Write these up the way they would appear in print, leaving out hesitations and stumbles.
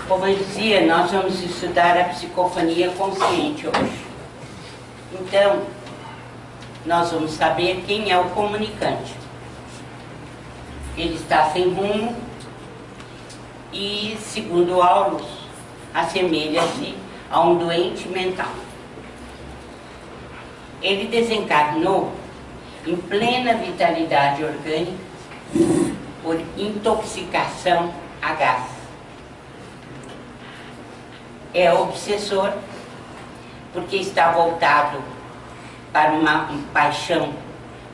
Como eu dizia, nós vamos estudar a psicofonia consciente hoje. Então, nós vamos saber quem é o comunicante. Ele está sem rumo e, segundo Aulus, assemelha-se a um doente mental. Ele desencarnou em plena vitalidade orgânica por intoxicação a gás. É obsessor porque está voltado para uma paixão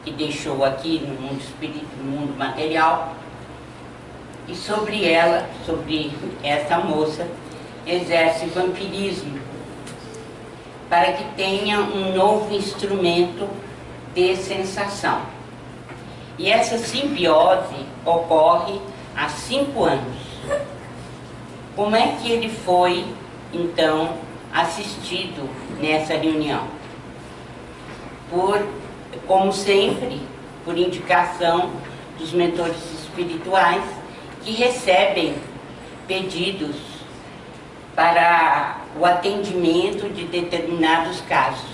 que deixou aqui no mundo espírita, no mundo material, e sobre ela, sobre essa moça, exerce vampirismo para que tenha um novo instrumento de sensação. E essa simbiose ocorre há 5 anos. Como é que ele foi, então, assistido nessa reunião? Como sempre, por indicação dos mentores espirituais que recebem pedidos para o atendimento de determinados casos.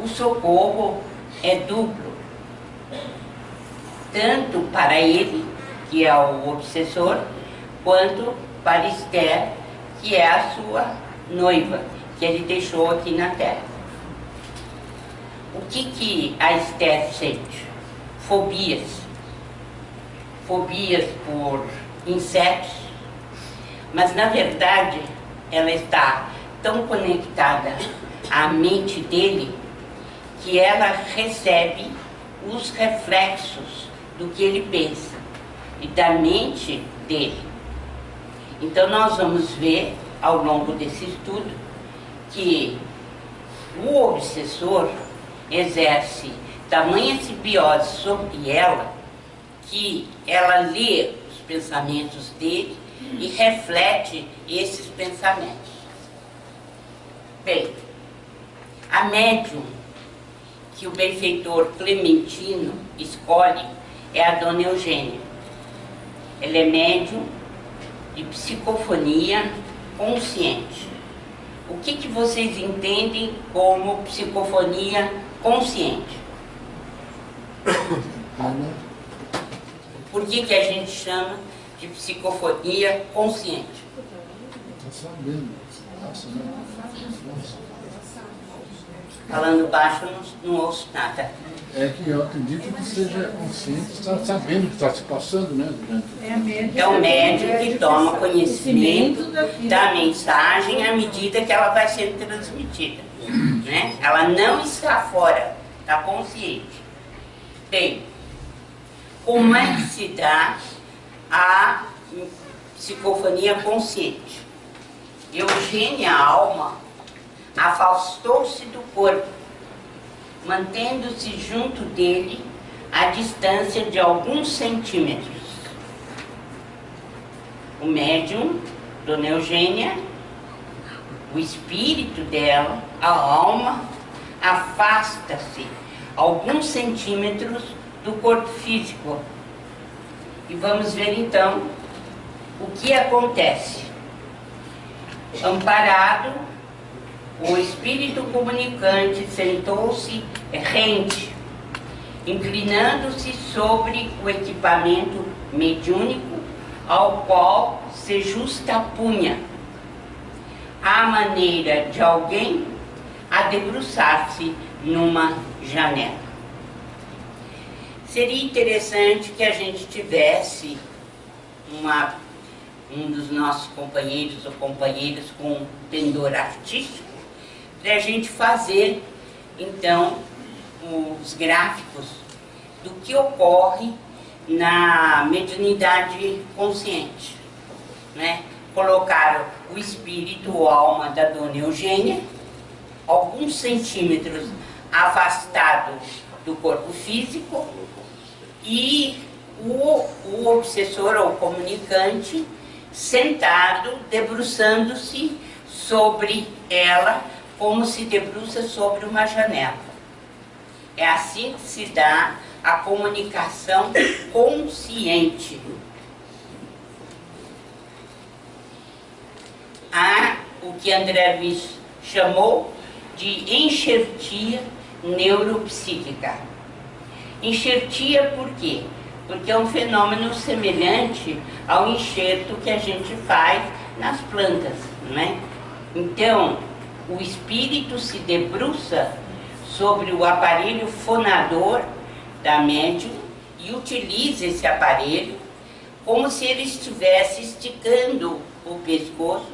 O socorro é duplo, tanto para ele, que é o obsessor, quanto para Esther, que é a sua noiva, que ele deixou aqui na Terra. O que a Esther sente? Fobias. Fobias por insetos, mas na verdade ela está tão conectada à mente dele que ela recebe os reflexos do que ele pensa e da mente dele. Então nós vamos ver ao longo desse estudo que o obsessor exerce tamanha simbiose sobre ela que ela lê os pensamentos dele e reflete esses pensamentos. Bem, a médium que o benfeitor Clementino escolhe é a Dona Eugênia. Ela é médium de psicofonia consciente. O que vocês entendem como psicofonia consciente? Por que a gente chama de psicofonia consciente? Falando baixo, não ouço nada. É que eu acredito que seja consciente, está sabendo o que está se passando, né? É o médium que toma conhecimento da mensagem à medida que ela vai sendo transmitida, né? Ela não está fora, está consciente. Bem, como é que se dá a psicofonia consciente? Eugênia, a alma, afastou-se do corpo, mantendo-se junto dele a distância de alguns centímetros. O médium, Dona Eugênia, o espírito dela, a alma, afasta-se alguns centímetros do corpo físico. E vamos ver então o que acontece. Amparado, o espírito comunicante sentou-se rente, inclinando-se sobre o equipamento mediúnico ao qual se justapunha, à maneira de alguém a debruçar-se numa janela. Seria interessante que a gente tivesse um dos nossos companheiros ou companheiras com um pendor artístico, para a gente fazer, então, os gráficos do que ocorre na mediunidade consciente, né? Colocaram o espírito ou alma da Dona Eugênia, alguns centímetros afastado do corpo físico, e o obsessor ou comunicante sentado, debruçando-se sobre ela, como se debruça sobre uma janela. É assim que se dá a comunicação consciente. o que André Luiz chamou de enxertia neuropsíquica. Enxertia por quê? Porque é um fenômeno semelhante ao enxerto que a gente faz nas plantas, não é? Então, o espírito se debruça sobre o aparelho fonador da médium e utiliza esse aparelho como se ele estivesse esticando o pescoço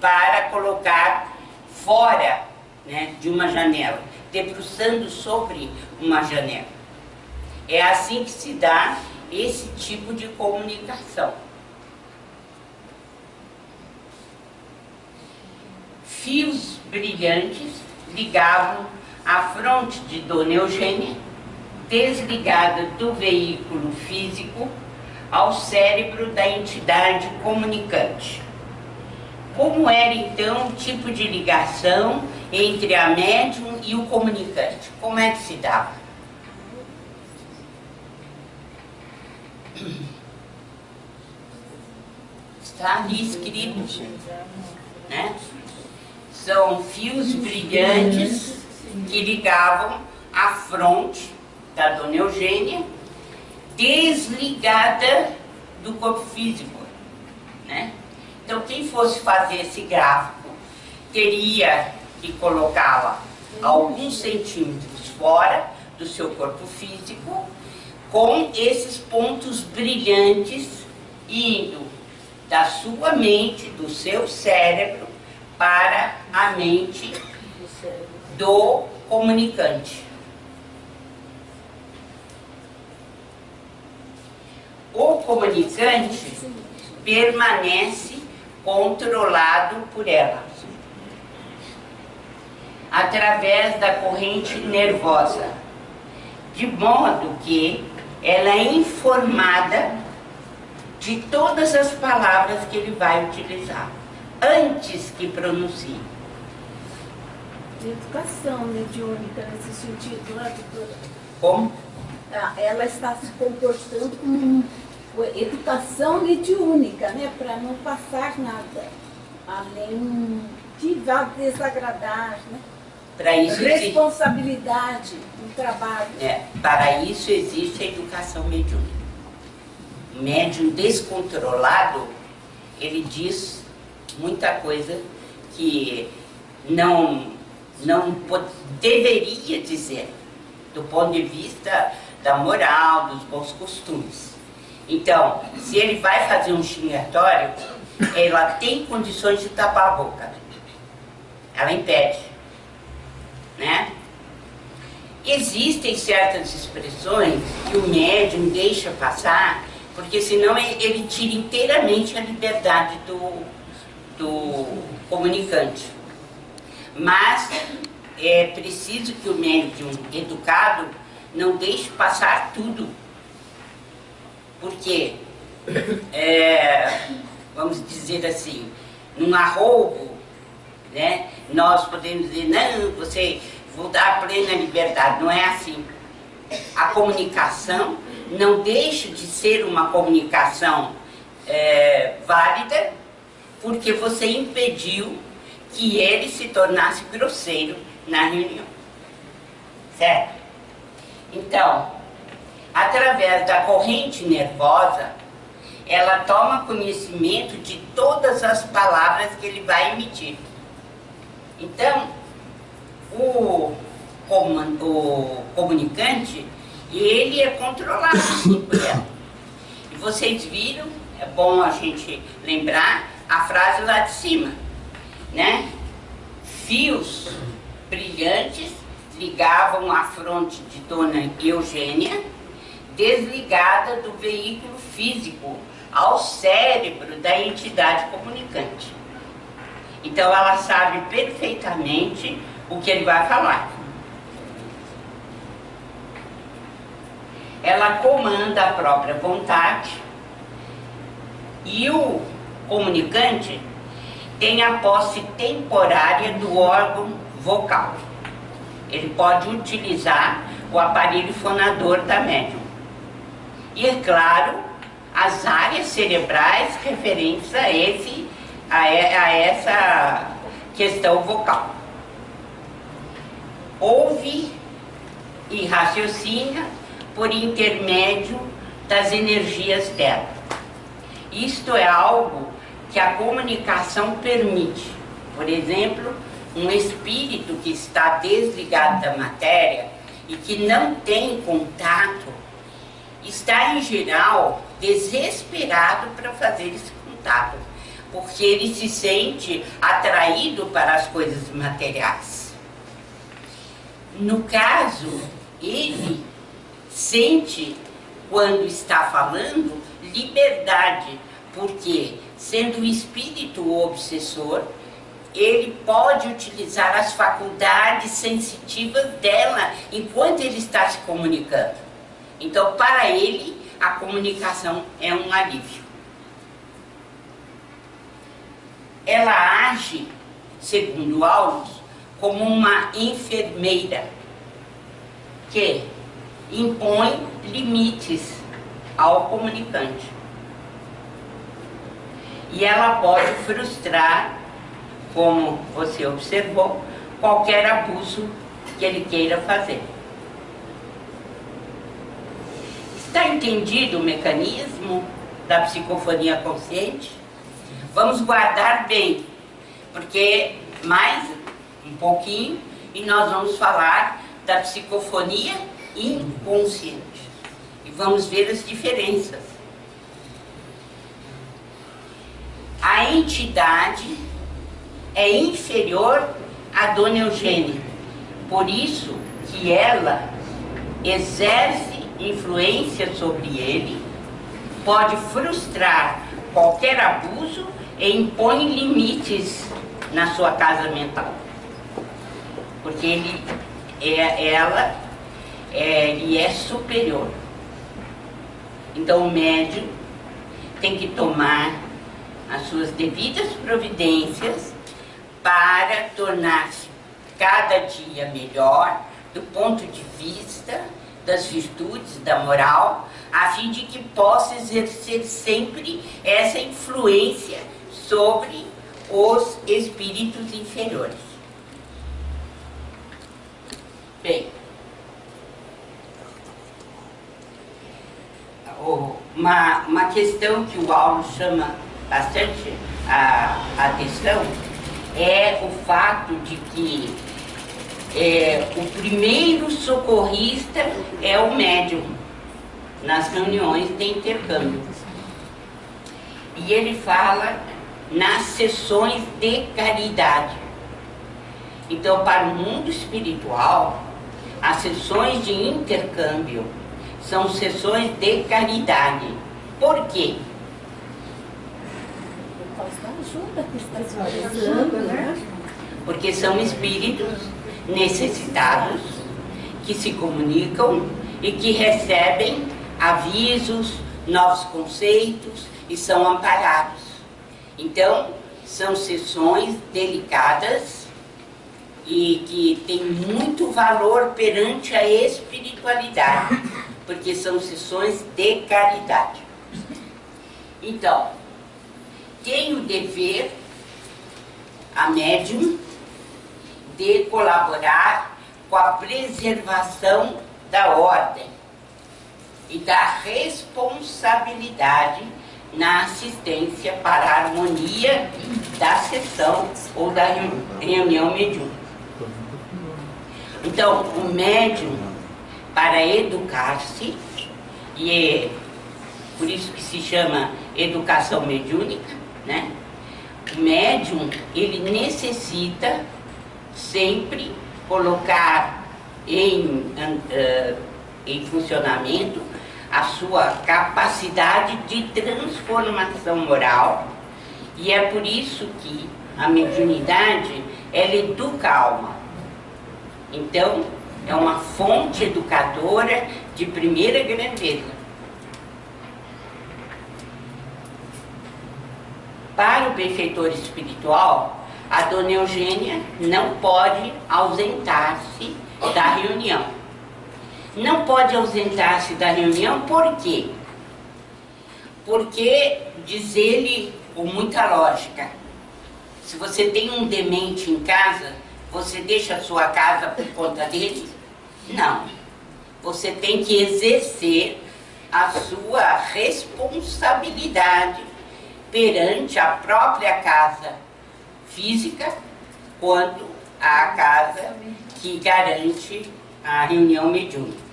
para colocar fora, né, de uma janela, debruçando sobre uma janela. É assim que se dá esse tipo de comunicação. Fios brilhantes ligavam a fronte de Dona Eugênia, desligada do veículo físico, ao cérebro da entidade comunicante. Como era então o tipo de ligação entre a médium e o comunicante? Como é que se dava? Está ali escrito, né? São fios brilhantes que ligavam a fronte da Dona Eugênia, desligada do corpo físico, né? Então, quem fosse fazer esse gráfico teria que colocá-la alguns centímetros fora do seu corpo físico, com esses pontos brilhantes indo da sua mente, do seu cérebro, para a mente do comunicante. O comunicante permanece controlado por ela, através da corrente nervosa, de modo que ela é informada de todas as palavras que ele vai utilizar, antes que pronuncie. Educação mediúnica nesse sentido, né, doutora? Como? Ela está se comportando como educação mediúnica, né, para não passar nada, além de desagradar, né? Para isso responsabilidade no trabalho. Para isso existe a educação mediúnica. O médium descontrolado, ele diz muita coisa que não deveria dizer, do ponto de vista da moral, dos bons costumes. Então, se ele vai fazer um xingatório, ela tem condições de tapar a boca. Ela impede, né? Existem certas expressões que o médium deixa passar, porque senão ele tira inteiramente a liberdade do comunicante. Mas é preciso que o médium educado não deixe passar tudo. Porque, vamos dizer assim, num arroubo, né, nós podemos dizer, não, você vou dar plena liberdade. Não é assim. A comunicação não deixa de ser uma comunicação válida, porque você impediu que ele se tornasse grosseiro na reunião. Certo? Então, através da corrente nervosa, ela toma conhecimento de todas as palavras que ele vai emitir. Então, o comunicante, ele é controlado por ela. E vocês viram, é bom a gente lembrar a frase lá de cima, né? Fios brilhantes ligavam a fronte de Dona Eugênia, desligada do veículo físico, ao cérebro da entidade comunicante. Então ela sabe perfeitamente o que ele vai falar. Ela comanda a própria vontade e o comunicante tem a posse temporária do órgão vocal. Ele pode utilizar o aparelho fonador da médium. E, é claro, as áreas cerebrais referentes a essa questão vocal. Ouve e raciocina por intermédio das energias dela. Isto é algo que a comunicação permite. Por exemplo, um espírito que está desligado da matéria e que não tem contato, está em geral desesperado para fazer esse contato, porque ele se sente atraído para as coisas materiais. No caso, ele sente, quando está falando, liberdade, porque, sendo o espírito obsessor, ele pode utilizar as faculdades sensitivas dela enquanto ele está se comunicando. Então, para ele, a comunicação é um alívio. Ela age, segundo Aulus, como uma enfermeira que impõe limites ao comunicante. E ela pode frustrar, como você observou, qualquer abuso que ele queira fazer. Está entendido o mecanismo da psicofonia consciente? Vamos guardar bem, porque mais um pouquinho e nós vamos falar da psicofonia inconsciente. E vamos ver as diferenças. A entidade é inferior à Dona Eugênia. Por isso que ela exerce influência sobre ele, pode frustrar qualquer abuso e impõe limites na sua casa mental. Porque ela lhe é superior. Então o médium tem que tomar as suas devidas providências para tornar-se cada dia melhor do ponto de vista das virtudes, da moral, a fim de que possa exercer sempre essa influência sobre os espíritos inferiores. Bem, uma questão que o Aulus chama bastante a atenção é o fato de que o primeiro socorrista é o médium nas reuniões de intercâmbio. E ele fala nas sessões de caridade. Então, para o mundo espiritual, as sessões de intercâmbio são sessões de caridade. Por quê? Porque são espíritos necessitados que se comunicam e que recebem avisos, novos conceitos e são amparados. Então, são sessões delicadas e que têm muito valor perante a espiritualidade, porque são sessões de caridade. Então, tem o dever, a médium, de colaborar com a preservação da ordem e da responsabilidade na assistência para a harmonia da sessão ou da reunião mediúnica. Então, o médium, para educar-se, e é por isso que se chama educação mediúnica, né? O médium, ele necessita sempre colocar em funcionamento a sua capacidade de transformação moral, e é por isso que a mediunidade, ela educa a alma. Então, é uma fonte educadora de primeira grandeza. Para o benfeitor espiritual, a Dona Eugênia não pode ausentar-se da reunião. Não pode ausentar-se da reunião por quê? Porque, diz ele com muita lógica, Se você tem um demente em casa, você deixa a sua casa por conta dele? Não. Você tem que exercer a sua responsabilidade perante a própria casa física, quanto à casa que garante a reunião mediúnica.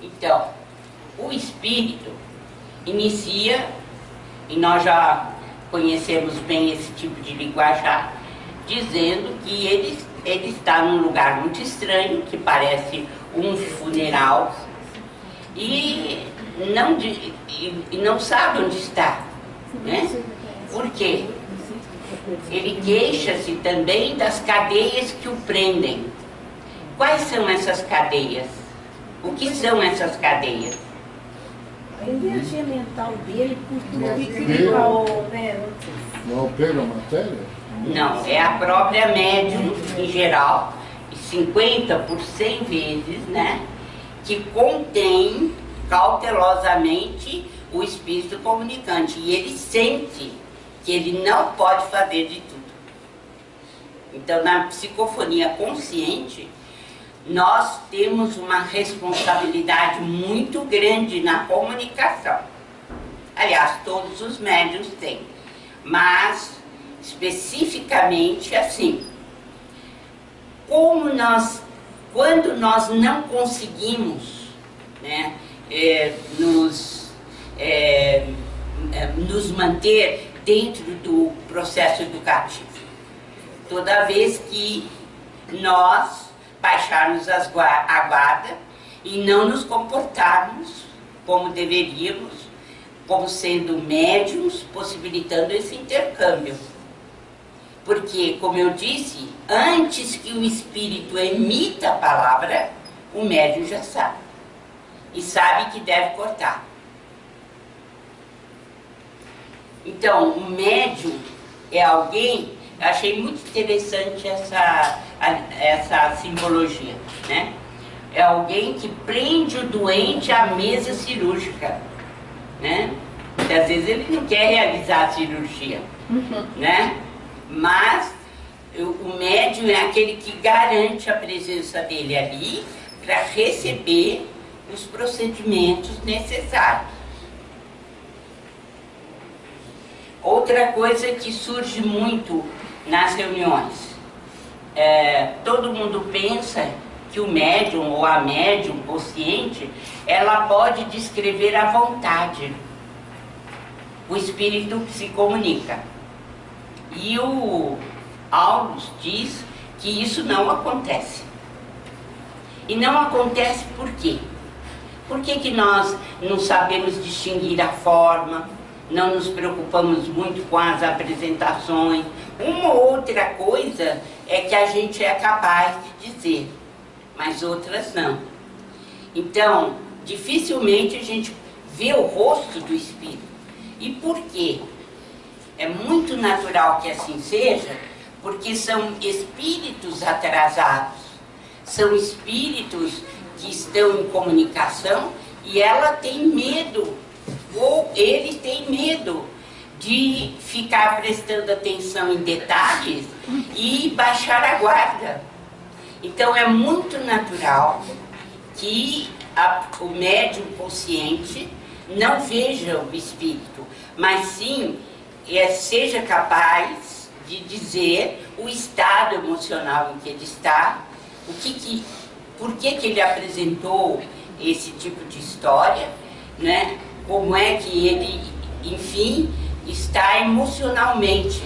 Então, o espírito inicia, e nós já conhecemos bem esse tipo de linguajar, dizendo que ele está num lugar muito estranho, que parece um funeral, e não sabe onde está, né? Por quê? Ele queixa-se também das cadeias que o prendem. Quais são essas cadeias? O que são essas cadeias? A energia mental dele, por tudo que ele falou, né? Não opera a matéria? Não, é a própria médium, em geral, 50 por 100 vezes, né? Que contém cautelosamente o espírito comunicante. E ele sente que ele não pode fazer de tudo. Então, na psicofonia consciente, nós temos uma responsabilidade muito grande na comunicação. Aliás, todos os médiuns têm, mas especificamente assim. Quando nós não conseguimos, né, nos manter dentro do processo educativo, toda vez que nós baixarmos a guarda e não nos comportarmos como deveríamos, como sendo médiums, possibilitando esse intercâmbio. Porque, como eu disse, antes que o espírito emita a palavra, o médium já sabe. E sabe que deve cortar. Então, o médium é alguém... Eu achei muito interessante essa simbologia, né? É alguém que prende o doente à mesa cirúrgica, né? Muitas vezes ele não quer realizar a cirurgia, né? Mas o médium é aquele que garante a presença dele ali para receber os procedimentos necessários. Outra coisa que surge muito nas reuniões, todo mundo pensa que o médium ou a médium consciente, ela pode descrever à vontade. O espírito se comunica. E o Aulus diz que isso não acontece. E não acontece por quê? Por que nós não sabemos distinguir a forma, não nos preocupamos muito com as apresentações? Uma ou outra coisa é que a gente é capaz de dizer, mas outras não. Então, dificilmente a gente vê o rosto do espírito. E por quê? É muito natural que assim seja, porque são espíritos atrasados, são espíritos que estão em comunicação e ela tem medo, ou ele tem medo de ficar prestando atenção em detalhes e baixar a guarda. Então é muito natural que o médium consciente não veja o espírito, mas sim seja capaz de dizer o estado emocional em que ele está, por que ele apresentou esse tipo de história, né? Como é que ele, enfim, está emocionalmente.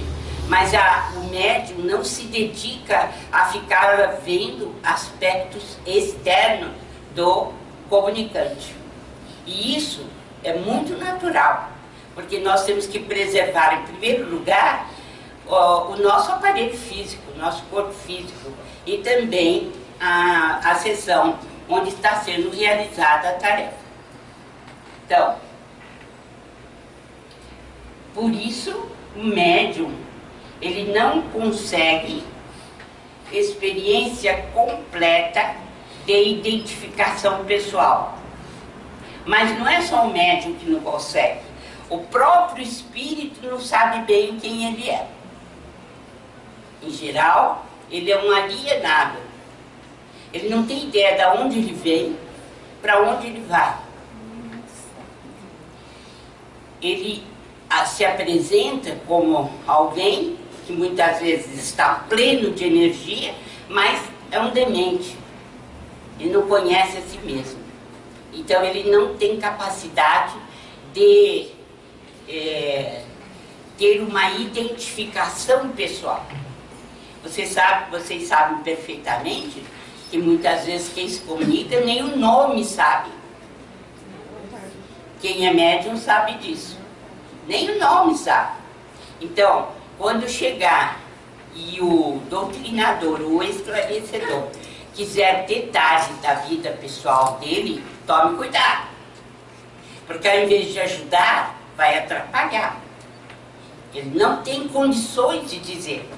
Mas o médium não se dedica a ficar vendo aspectos externos do comunicante. E isso é muito natural, porque nós temos que preservar, em primeiro lugar, o nosso aparelho físico, o nosso corpo físico, e também a sessão onde está sendo realizada a tarefa. Então, por isso, o médium, ele não consegue experiência completa de identificação pessoal. Mas não é só o médium que não consegue. o próprio espírito não sabe bem quem ele é. Em geral, ele é um alienado. Ele não tem ideia de onde ele vem, para onde ele vai. Ele se apresenta como alguém que muitas vezes está pleno de energia, mas é um demente. Ele não conhece a si mesmo. Então ele não tem capacidade de ter uma identificação pessoal. Vocês sabem perfeitamente que muitas vezes quem se comunica nem o nome sabe. Quem é médium sabe disso. Nem o nome sabe. Então, quando chegar e o doutrinador, o esclarecedor, quiser detalhes da vida pessoal dele, tome cuidado. Porque ao invés de ajudar, vai atrapalhar. Ele não tem condições de dizer.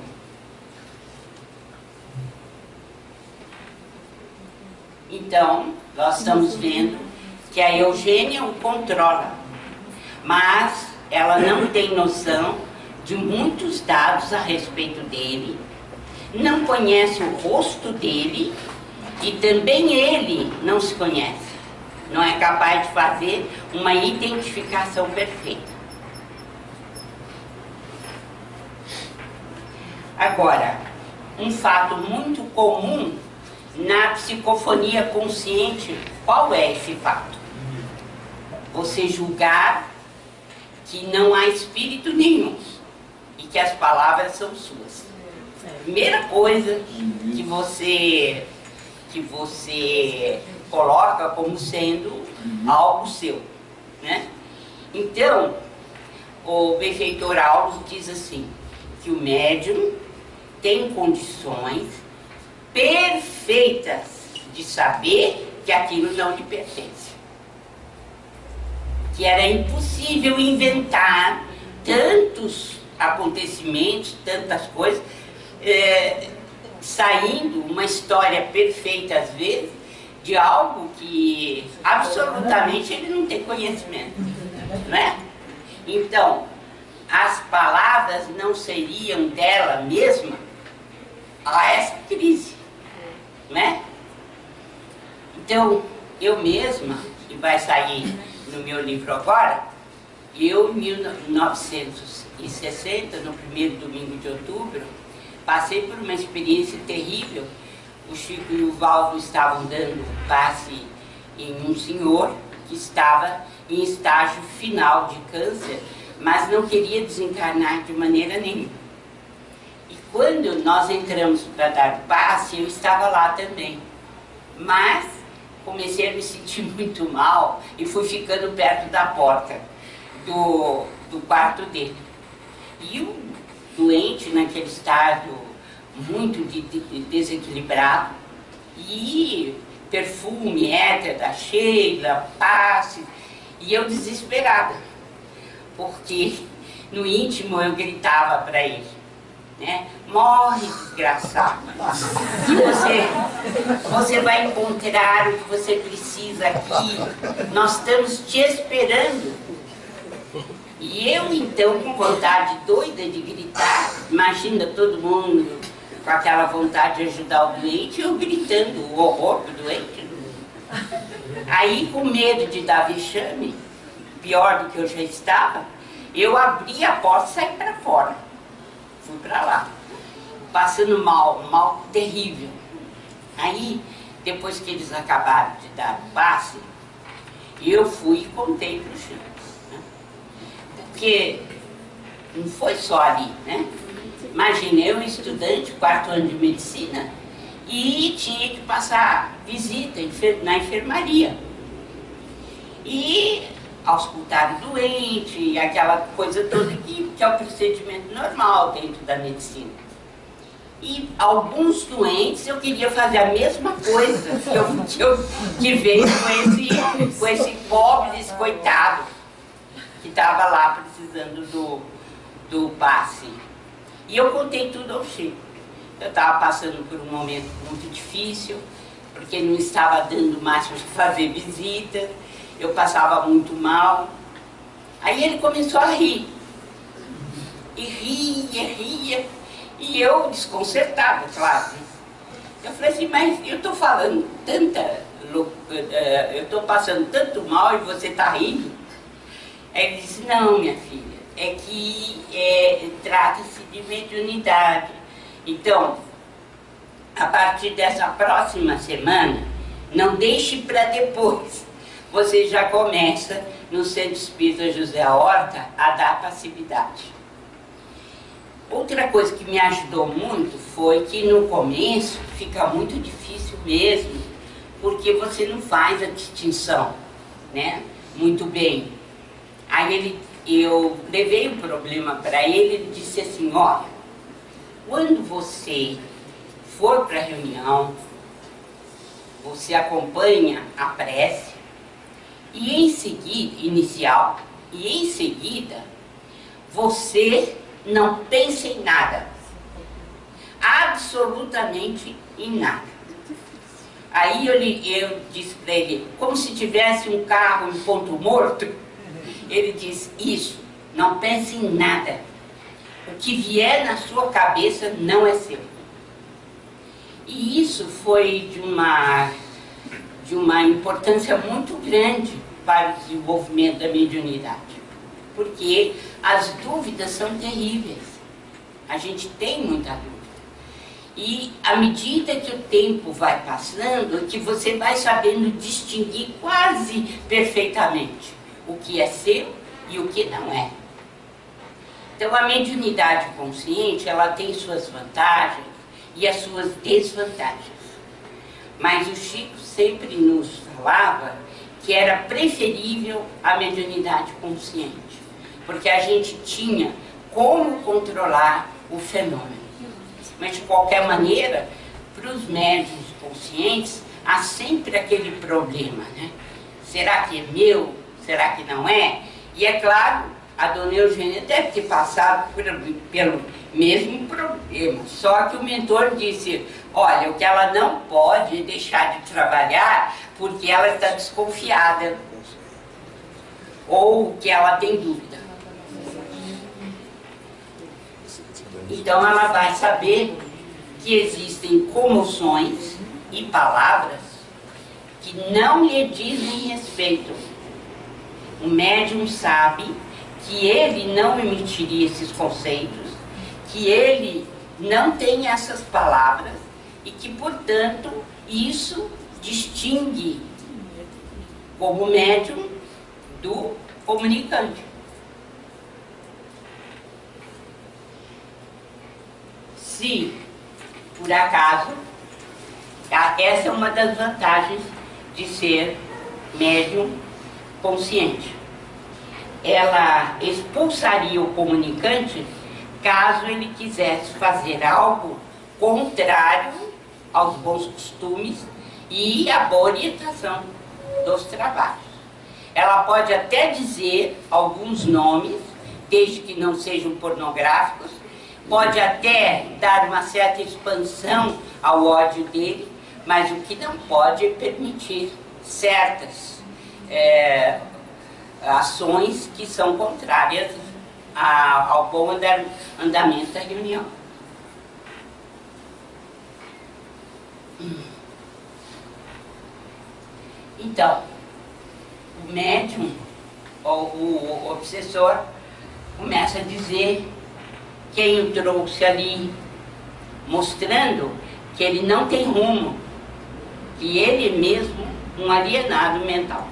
Então, nós estamos vendo que a Eugênia o controla, mas ela não tem noção de muitos dados a respeito dele, não conhece o rosto dele e também ele não se conhece. Não é capaz de fazer uma identificação perfeita. Agora, um fato muito comum na psicofonia consciente, qual é esse fato? Você julgar que não há espírito nenhum e que as palavras são suas. Primeira coisa que você coloca como sendo algo seu, né? Então, o benfeitor Aulos diz assim, que o médium tem condições perfeitas de saber que aquilo não lhe pertence. Que era impossível inventar tantos acontecimentos, tantas coisas, saindo uma história perfeita às vezes, de algo que absolutamente ele não tem conhecimento, não é? Então, as palavras não seriam dela mesma a essa crise, né? Então, eu mesma, que vai sair no meu livro agora, eu em 1960, no primeiro domingo de outubro, passei por uma experiência terrível. O Chico e o Valdo estavam dando passe em um senhor que estava em estágio final de câncer, mas não queria desencarnar de maneira nenhuma. E quando nós entramos para dar passe, eu estava lá também. Mas comecei a me sentir muito mal e fui ficando perto da porta do quarto dele. E o doente, naquele estado muito desequilibrado, e perfume, éter da Sheila, passe, e eu desesperada, porque no íntimo eu gritava para ele, né? Morre, desgraçado, que você vai encontrar o que você precisa aqui, nós estamos te esperando. E eu então, com vontade doida de gritar, imagina todo mundo com aquela vontade de ajudar o doente, eu gritando o horror do doente. Aí, com medo de dar vexame, pior do que eu já estava, eu abri a porta e saí para fora. Fui para lá, passando mal terrível. Aí, depois que eles acabaram de dar o passe, eu fui e contei para o Chico. Porque não foi só ali, né? Imagina, eu estudante, 4º ano de medicina, e tinha que passar visita na enfermaria. E auscultar o doente, aquela coisa toda que é o procedimento normal dentro da medicina. E alguns doentes eu queria fazer a mesma coisa que veio com esse pobre, esse coitado, que estava lá precisando do passe. E eu contei tudo ao Chico. Eu estava passando por um momento muito difícil, porque não estava dando mais para fazer visita, eu passava muito mal. Aí ele começou a rir. E ria. E eu desconcertado, claro. Eu falei assim, mas eu estou falando eu estou passando tanto mal e você está rindo? Aí ele disse, não, minha filha, é que trata-se de mediunidade. Então, a partir dessa próxima semana, não deixe para depois. Você já começa no Centro Espírita José Horta a dar passividade. Outra coisa que me ajudou muito foi que no começo fica muito difícil mesmo, porque você não faz a distinção, né? Muito bem. Aí eu levei o problema para ele e disse assim, olha, quando você for para a reunião, você acompanha a prece, e em seguida, inicial, e em seguida, você não pensa em nada, absolutamente em nada. Aí eu disse para ele, como se tivesse um carro em ponto morto, ele disse, isso, não pense em nada, o que vier na sua cabeça não é seu. E isso foi de uma importância muito grande para o desenvolvimento da mediunidade, porque as dúvidas são terríveis, a gente tem muita dúvida. E à medida que o tempo vai passando, que você vai sabendo distinguir quase perfeitamente o que é seu e o que não é. Então a mediunidade consciente, ela tem suas vantagens e as suas desvantagens. Mas o Chico sempre nos falava que era preferível a mediunidade consciente, porque a gente tinha como controlar o fenômeno. Mas de qualquer maneira, para os médiuns conscientes, há sempre aquele problema, né? Será que é meu? Será que não é? E é claro, a dona Eugênia deve ter passado pelo mesmo problema, só que o mentor disse, olha, o que ela não pode é deixar de trabalhar porque ela está desconfiada ou que ela tem dúvida. Então ela vai saber que existem comoções e palavras que não lhe dizem respeito. O médium sabe que ele não emitiria esses conceitos, que ele não tem essas palavras e que, portanto, isso distingue como médium do comunicante. Se, por acaso, essa é uma das vantagens de ser médium consciente. Ela expulsaria o comunicante caso ele quisesse fazer algo contrário aos bons costumes e à boa orientação dos trabalhos. Ela pode até dizer alguns nomes, desde que não sejam pornográficos, pode até dar uma certa expansão ao ódio dele, mas o que não pode é permitir certas ações que são contrárias ao bom andamento da reunião. Então, o médium, ou o obsessor, começa a dizer quem o trouxe ali, mostrando que ele não tem rumo, que ele mesmo um alienado mental.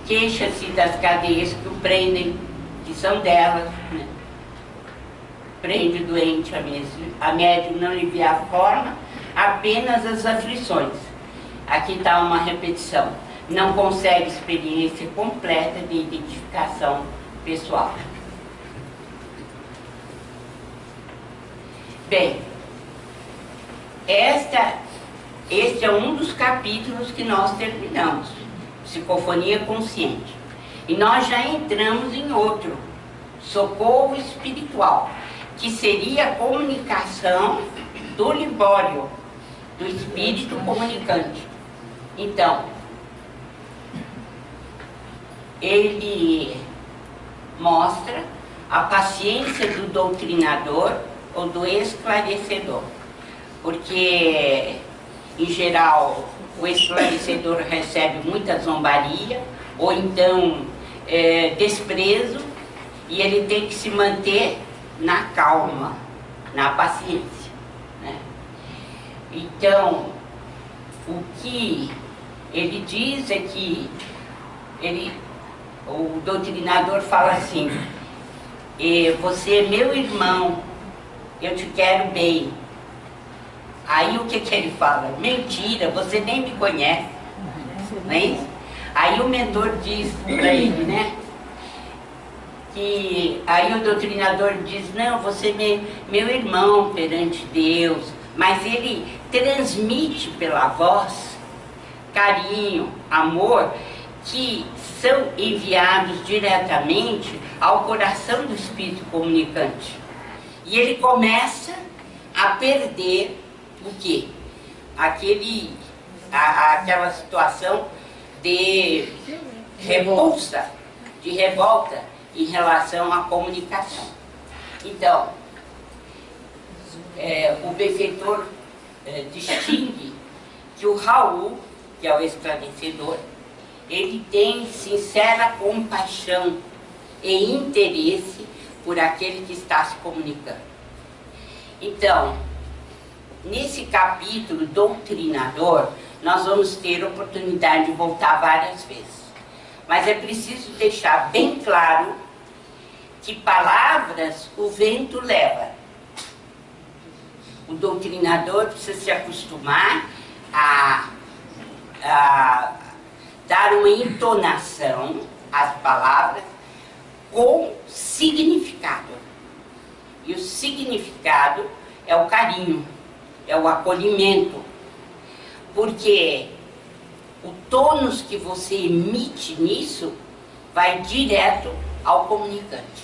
Queixa-se das cadeias que o prendem, que são delas, né? Prende o doente a médium não lhe vê a forma, apenas as aflições. Aqui está uma repetição. Não consegue experiência completa de identificação pessoal. Bem, este é um dos capítulos que nós terminamos, Psicofonia Consciente. E nós já entramos em outro, Socorro Espiritual, que seria a comunicação do Libório, do espírito comunicante. Então, ele mostra a paciência do doutrinador ou do esclarecedor. Porque, em geral, o esclarecedor recebe muita zombaria, ou então desprezo, e ele tem que se manter na calma, na paciência, né? Então, o que ele diz é que o doutrinador fala assim: você é meu irmão, eu te quero bem. Aí o que ele fala? Mentira, você nem me conhece, não é isso? Aí o mentor diz para ele, né? Aí o doutrinador diz: não, você é meu irmão perante Deus. Mas ele transmite pela voz carinho, amor, que são enviados diretamente ao coração do Espírito comunicante. E ele começa a perder o quê? Aquela situação de repulsa, de revolta em relação à comunicação. Então, o benfeitor distingue que o Raul, que é o esclarecedor, ele tem sincera compaixão e interesse por aquele que está se comunicando. Então, nesse capítulo doutrinador, nós vamos ter oportunidade de voltar várias vezes. Mas é preciso deixar bem claro que palavras o vento leva. O doutrinador precisa se acostumar a dar uma entonação às palavras com significado. E o significado é o carinho, é o acolhimento. Porque o tônus que você emite nisso vai direto ao comunicante.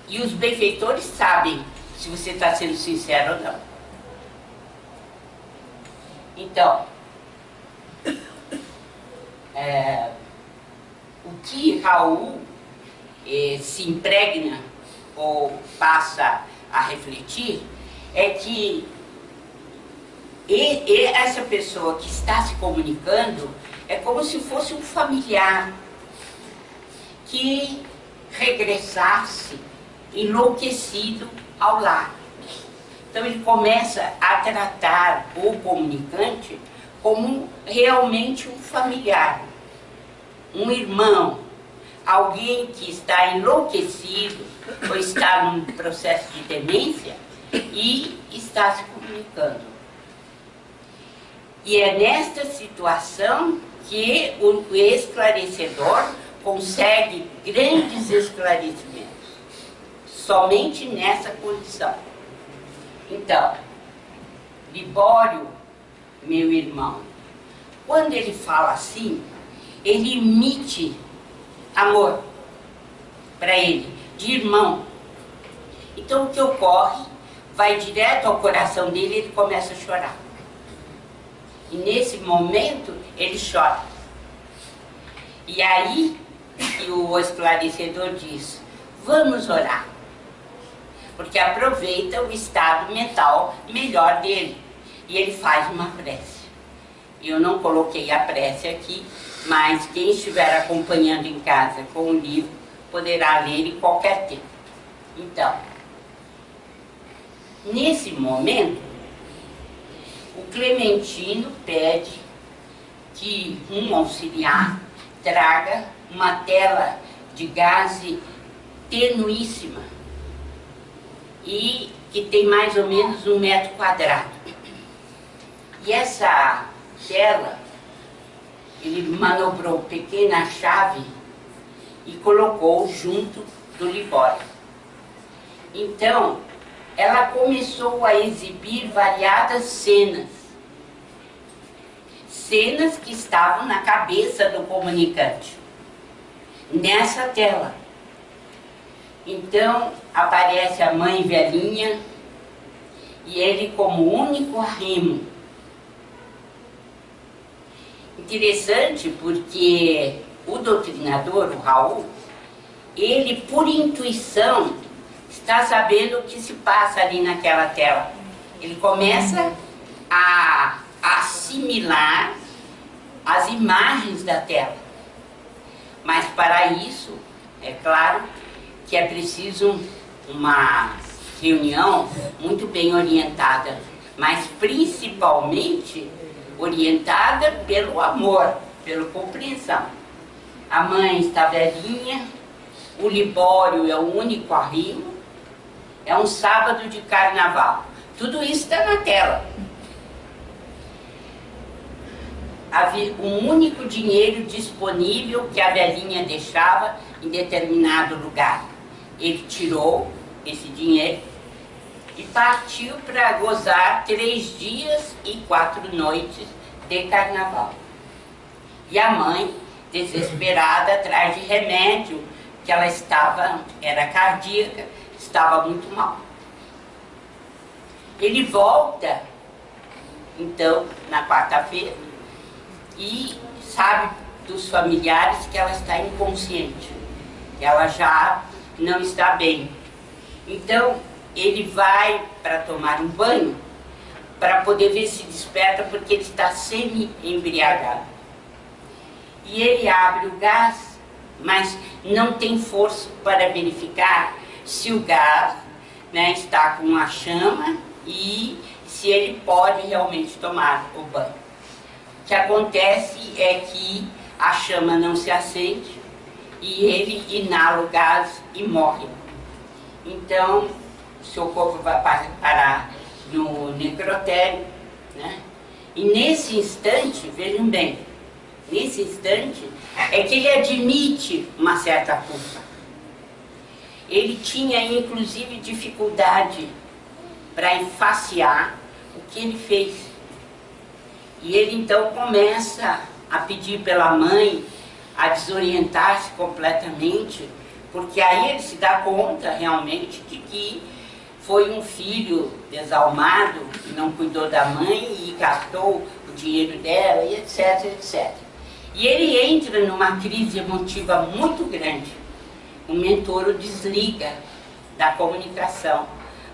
E os benfeitores sabem se você está sendo sincero ou não. Então, o que Raul se impregna ou passa a refletir é que essa pessoa que está se comunicando é como se fosse um familiar que regressasse enlouquecido ao lar. Então ele começa a tratar o comunicante como realmente um familiar, um irmão, alguém que está enlouquecido ou está num processo de demência e está se comunicando. E é nesta situação que o esclarecedor consegue grandes esclarecimentos. Somente nessa condição. Então, Libório, meu irmão, quando ele fala assim, ele emite amor para ele, de irmão. Então o que ocorre, vai direto ao coração dele e ele começa a chorar. E nesse momento ele chora. E aí que o esclarecedor diz: vamos orar. Porque aproveita o estado mental melhor dele. E ele faz uma prece. Eu não coloquei a prece aqui, mas quem estiver acompanhando em casa com o livro poderá ler em qualquer tempo. Então, nesse momento, o Clementino pede que um auxiliar traga uma tela de gaze tenuíssima e que tem mais ou menos 1 metro quadrado. E essa tela, ele manobrou pequena chave e colocou junto do Libório. Então, ela começou a exibir variadas cenas. Cenas que estavam na cabeça do comunicante, nessa tela. Então, aparece a mãe velhinha e ele como único arrimo. Interessante porque o doutrinador, o Raul, ele, por intuição, está sabendo o que se passa ali naquela tela. Ele começa a assimilar as imagens da tela. Mas para isso, é claro que é preciso uma reunião muito bem orientada, mas principalmente orientada pelo amor, pela compreensão. A mãe está velhinha, o Libório é o único arrimo, é um sábado de carnaval. Tudo isso está na tela. Havia um único dinheiro disponível que a velhinha deixava em determinado lugar. Ele tirou esse dinheiro e partiu para gozar 3 dias e 4 noites de carnaval. E a mãe, desesperada, atrás de remédio, que ela era cardíaca, estava muito mal. Ele volta, então, na quarta-feira, e sabe dos familiares que ela está inconsciente, que ela já não está bem. Então, ele vai para tomar um banho, para poder ver se desperta, porque ele está semi-embriagado. E ele abre o gás, mas não tem força para verificar se o gás, né, está com a chama e se ele pode realmente tomar o banho. O que acontece é que a chama não se acende e ele inala o gás e morre. Então, o seu corpo vai parar no necrotério, né? E nesse instante, vejam bem, nesse instante é que ele admite uma certa culpa. Ele tinha inclusive dificuldade para enfaciar o que ele fez. E ele então começa a pedir pela mãe a desorientar-se completamente, porque aí ele se dá conta realmente de que foi um filho desalmado, que não cuidou da mãe e gastou o dinheiro dela, e etc, etc. E ele entra numa crise emotiva muito grande. O mentor o desliga da comunicação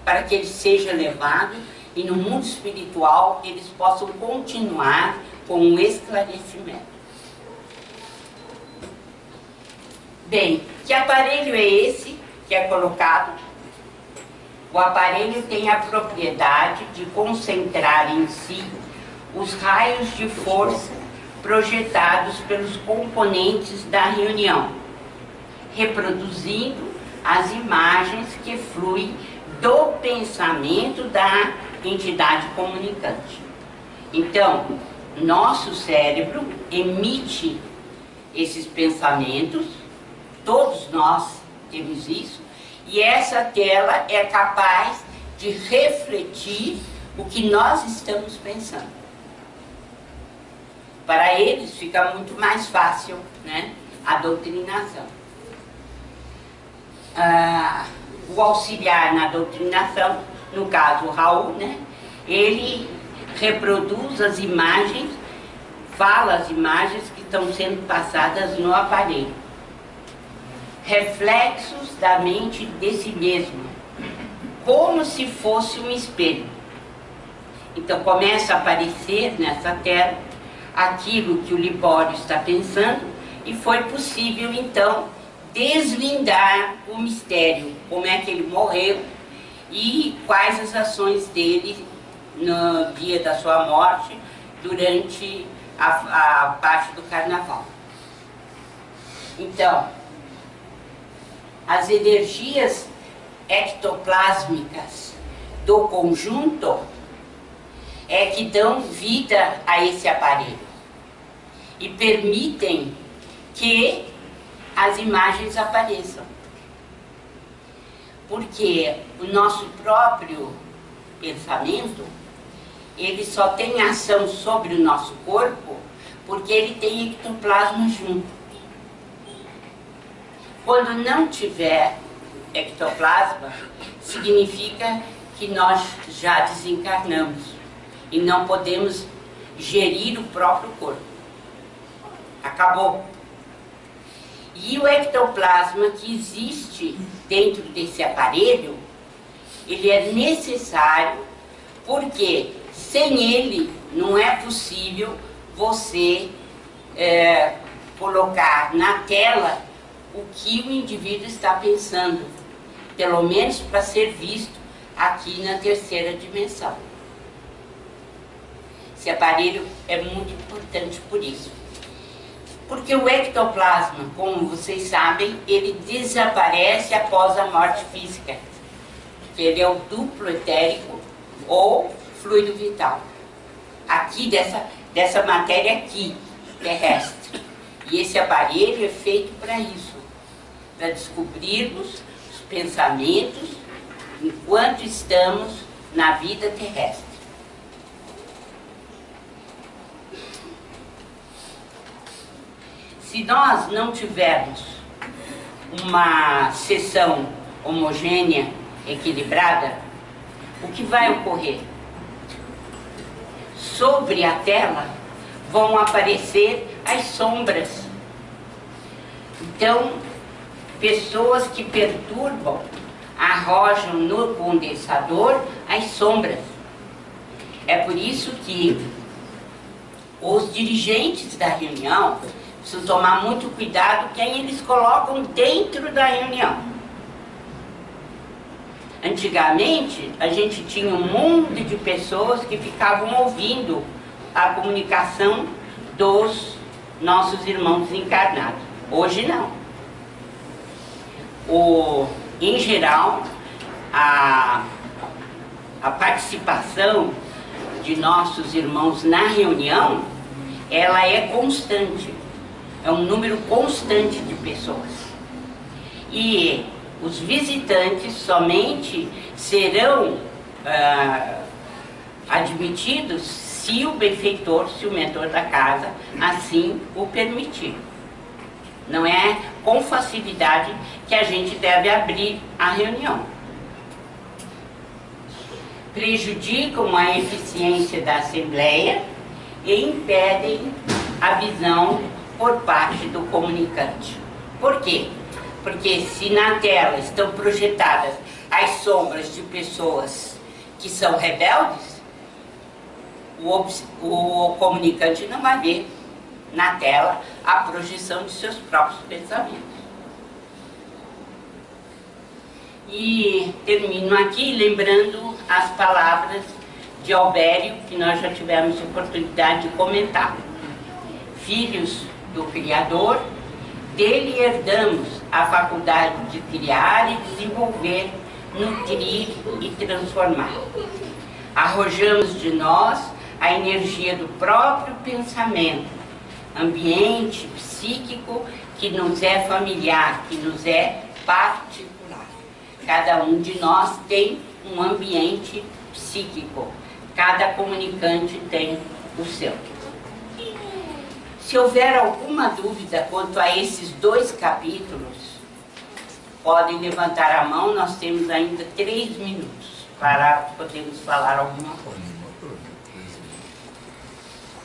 para que ele seja levado e no mundo espiritual eles possam continuar com um esclarecimento. Bem, que aparelho é esse que é colocado? O aparelho tem a propriedade de concentrar em si os raios de força projetados pelos componentes da reunião, reproduzindo as imagens que fluem do pensamento da entidade comunicante. Então, nosso cérebro emite esses pensamentos, todos nós temos isso, e essa tela é capaz de refletir o que nós estamos pensando. Para eles fica muito mais fácil, né, a doutrinação. O auxiliar na doutrinação, no caso o Raul, né, ele reproduz as imagens, fala as imagens que estão sendo passadas no aparelho. Reflexos da mente de si mesmo, como se fosse um espelho. Então começa a aparecer nessa tela aquilo que o Libório está pensando e foi possível então deslindar o mistério, como é que ele morreu e quais as ações dele no dia da sua morte, durante a parte do carnaval. Então, as energias ectoplásmicas do conjunto é que dão vida a esse aparelho e permitem que as imagens apareçam. Porque o nosso próprio pensamento, ele só tem ação sobre o nosso corpo porque ele tem ectoplasma junto. Quando não tiver ectoplasma, significa que nós já desencarnamos e não podemos gerir o próprio corpo. Acabou. E o ectoplasma que existe dentro desse aparelho, ele é necessário porque sem ele não é possível você colocar na tela o que o indivíduo está pensando, pelo menos para ser visto aqui na terceira dimensão. Esse aparelho é muito importante por isso. Porque o ectoplasma, como vocês sabem, ele desaparece após a morte física. Ele é o duplo etérico ou fluido vital. Aqui, dessa matéria aqui, terrestre. E esse aparelho é feito para isso. Para descobrirmos os pensamentos enquanto estamos na vida terrestre. Se nós não tivermos uma seção homogênea, equilibrada, o que vai ocorrer? Sobre a tela vão aparecer as sombras. Então, pessoas que perturbam arrojam no condensador as sombras. É por isso que os dirigentes da reunião precisam tomar muito cuidado quem eles colocam dentro da reunião. Antigamente, a gente tinha um mundo de pessoas que ficavam ouvindo a comunicação dos nossos irmãos encarnados. Hoje não. Em geral, a participação de nossos irmãos na reunião, ela é constante. É um número constante de pessoas. E os visitantes somente serão admitidos se o benfeitor, se o mentor da casa assim o permitir. Não é com facilidade que a gente deve abrir a reunião. Prejudicam a eficiência da Assembleia e impedem a visão por parte do comunicante. Por quê? Porque se na tela estão projetadas as sombras de pessoas que são rebeldes, o comunicante não vai ver na tela a projeção de seus próprios pensamentos. E termino aqui lembrando as palavras de Albério, que nós já tivemos oportunidade de comentar. Filhos do Criador, dele herdamos a faculdade de criar e desenvolver, nutrir e transformar. Arrojamos de nós a energia do próprio pensamento, ambiente psíquico que nos é familiar, que nos é particular. Cada um de nós tem um ambiente psíquico, cada comunicante tem o seu. Se houver alguma dúvida quanto a esses 2 capítulos, podem levantar a mão, nós temos ainda 3 minutos para podermos falar alguma coisa.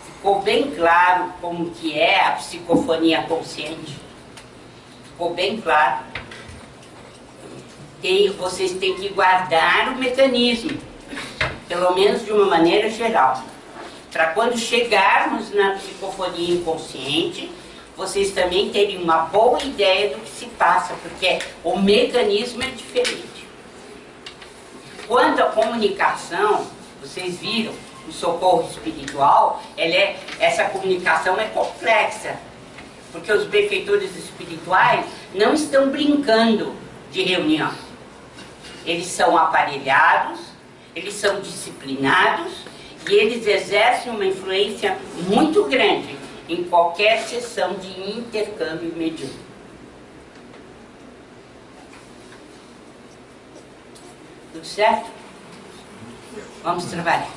Ficou bem claro como que é a psicofonia consciente? Ficou bem claro? Vocês têm que guardar o mecanismo, pelo menos de uma maneira geral. Para quando chegarmos na psicofonia inconsciente, vocês também terem uma boa ideia do que se passa, porque o mecanismo é diferente. Quanto à comunicação, vocês viram, o socorro espiritual, essa comunicação é complexa, porque os benfeitores espirituais não estão brincando de reunião. Eles são aparelhados, eles são disciplinados, e eles exercem uma influência muito grande em qualquer sessão de intercâmbio mediúnico. Tudo certo? Vamos trabalhar.